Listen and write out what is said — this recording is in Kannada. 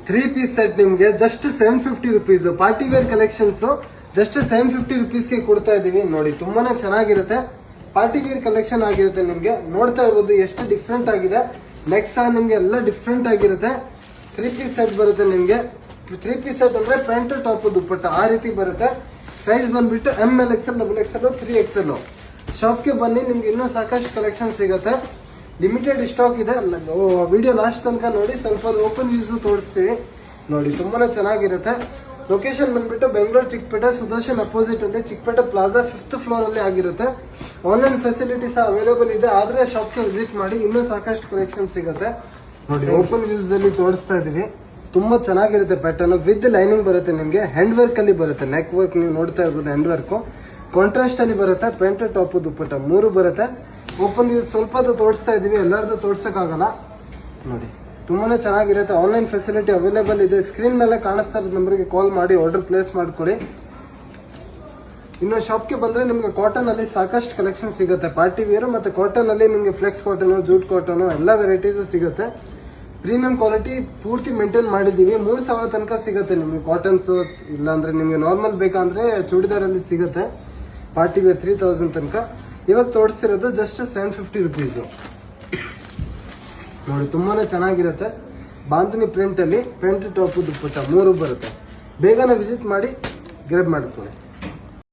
3 ಪೀಸ್ ಸೆಟ್ ನಿಮ್ಗೆ just 750 rupees. Party wear collections just 750 ರುಪೀಸ್ಗೆ ಕೊಡ್ತಾ ಇದೀವಿ. ನೋಡಿ ತುಂಬಾನೇ ಚೆನ್ನಾಗಿರುತ್ತೆ. ಪಾರ್ಟಿ ವೇರ್ ಕಲೆಕ್ಷನ್ ಆಗಿರುತ್ತೆ. ನಿಮ್ಗೆ ನೋಡ್ತಾ ಇರ್ಬೋದು ಎಷ್ಟು ಡಿಫ್ರೆಂಟ್ ಆಗಿದೆ. ನೆಕ್ಸ್ಟ್ ಸಹ ನಿಮ್ಗೆ ಎಲ್ಲ ಡಿಫ್ರೆಂಟ್ ಆಗಿರುತ್ತೆ. 3 ಪೀಸ್ ಸೆಟ್ ಬರುತ್ತೆ ನಿಮ್ಗೆ. 3 ಪೀಸ್ ಸೆಟ್ ಅಂದ್ರೆ ಪ್ಯಾಂಟ್ ಟಾಪ್ ದುಪ್ಪಟ್ಟ ಆ ರೀತಿ ಬರುತ್ತೆ. ಸೈಜ್ ಬಂದ್ಬಿಟ್ಟು ML XL XXL 3XL. ಶಾಪ್ಗೆ ಬನ್ನಿ, ನಿಮ್ಗೆ ಇನ್ನೂ ಸಾಕಷ್ಟು ಕಲೆಕ್ಷನ್ ಸಿಗುತ್ತೆ. ಲಿಮಿಟೆಡ್ ಸ್ಟಾಕ್ ಇದೆ. ವಿಡಿಯೋ ಲಾಸ್ಟ್ ತನಕ ನೋಡಿ, ಸ್ವಲ್ಪ ಓಪನ್ ವ್ಯೂಸ್ ತೋರಿಸ್ತೀವಿ. ನೋಡಿ ತುಂಬಾನೇ ಚೆನ್ನಾಗಿರುತ್ತೆ. ಲೊಕೇಶನ್ ಬಂದ್ಬಿಟ್ಟು ಬೆಂಗಳೂರು ಚಿಕ್ಕಪೇಟೆ ಸುದರ್ಶನ್ ಅಪೋಸಿಟ್ ಅಲ್ಲಿ ಚಿಕ್ಕಪೇಟೆ ಪ್ಲಾಜಾ 5th ಫ್ಲೋರ್ ಅಲ್ಲಿ ಆಗಿರುತ್ತೆ. ಆನ್ಲೈನ್ ಫೆಸಿಲಿಟಿ ಸಹ ಅವೈಲೇಬಲ್ ಇದೆ. ಆದ್ರೆ ಶಾಪ್ಗೆ ವಿಸಿಟ್ ಮಾಡಿ, ಇನ್ನೂ ಸಾಕಷ್ಟು ಕಲೆಕ್ಷನ್ ಸಿಗುತ್ತೆ. ನೋಡಿ ಓಪನ್ ವ್ಯೂಸ್ ಅಲ್ಲಿ ತೋರಿಸ್ತಾ ಇದೀವಿ. ತುಂಬಾ ಚೆನ್ನಾಗಿರುತ್ತೆ. ಪ್ಯಾಟರ್ನ್ ವಿತ್ ಲೈನಿಂಗ್ ಬರುತ್ತೆ. ನಿಮ್ಗೆ ಹ್ಯಾಂಡ್ ವರ್ಕ್ ಅಲ್ಲಿ ಬರುತ್ತೆ. ನೆಕ್ ವರ್ಕ್ ನೀವು ನೋಡ್ತಾ ಇರ್ಬೋದು. ಹ್ಯಾಂಡ್ ವರ್ಕ್ ಕಾಂಟ್ರಾಸ್ಟ್ ಅಲ್ಲಿ ಬರುತ್ತೆ. ಪ್ಯಾಂಟ್ ಟಾಪ್ ದುಪ್ಪಟ್ಟ 3 ಬರುತ್ತೆ. ಓಪನ್ ವ್ಯೂಸ್ ಸ್ವಲ್ಪ ತೋರಿಸ್ತಾ ಇದೀವಿ, ಎಲ್ಲರದ್ದು ತೋರ್ಸಕ್ಕಾಗಲ್ಲ. ನೋಡಿ ತುಂಬಾನೇ ಚೆನ್ನಾಗಿರುತ್ತೆ. ಆನ್ಲೈನ್ ಫೆಸಿಲಿಟಿ ಅವೈಲೇಬಲ್ ಇದೆ. ಸ್ಕ್ರೀನ್ ಮೇಲೆ ಕಾಣಿಸ್ತಾ ಇರೋ ನಂಬರ್ಗೆ ಕಾಲ್ ಮಾಡಿ ಆರ್ಡರ್ ಪ್ಲೇಸ್ ಮಾಡ್ಕೊಳ್ಳಿ. ಇನ್ನು ಶಾಪ್ಗೆ ಬಂದ್ರೆ ನಿಮ್ಗೆ ಕಾಟನ್ ಅಲ್ಲಿ ಸಾಕಷ್ಟು ಕಲೆಕ್ಷನ್ ಸಿಗುತ್ತೆ. ಪಾರ್ಟಿ ವೇರ್ ಮತ್ತೆ ಕಾಟನ್ ಅಲ್ಲಿ ನಿಮ್ಗೆ ಫ್ಲೆಕ್ಸ್ ಕಾಟನ್, ಜೂಟ್ ಕಾಟನ್ ಎಲ್ಲ ವೆರೈಟೀಸ್ ಸಿಗುತ್ತೆ. ಪ್ರೀಮಿಯಂ ಕ್ವಾಲಿಟಿ ಪೂರ್ತಿ ಮೇಂಟೈನ್ ಮಾಡಿದ್ದೀವಿ. 3000 ತನಕ ಸಿಗುತ್ತೆ ನಿಮ್ಗೆ ಕಾಟನ್ಸ್. ಇಲ್ಲಾಂದ್ರೆ ನಿಮ್ಗೆ ನಾರ್ಮಲ್ ಬೇಕಂದ್ರೆ ಚೂಡಿದಾರ್ ಅಲ್ಲಿ ಸಿಗುತ್ತೆ. ಪಾರ್ಟಿ ವೇರ್ 3000 ತನಕ. ಇವಾಗ ತೋರಿಸ್ತಿರೋದು ಜಸ್ಟ್ 750 ರುಪೀಸ್. ನೋಡಿ ತುಂಬಾನೇ ಚೆನ್ನಾಗಿರುತ್ತೆ. ಬಾಂಧನಿ ಪ್ರಿಂಟ್ ಅಲ್ಲಿ ಪ್ಯಾಂಟ್ ಟಾಪ್ ದುಪ್ಪಟ್ಟ 3 ಬರುತ್ತೆ. ಬೇಗನೆ ವಿಸಿಟ್ ಮಾಡಿ ಗ್ರಾಬ್ ಮಾಡ್ಕೊಳ್ಳಿ.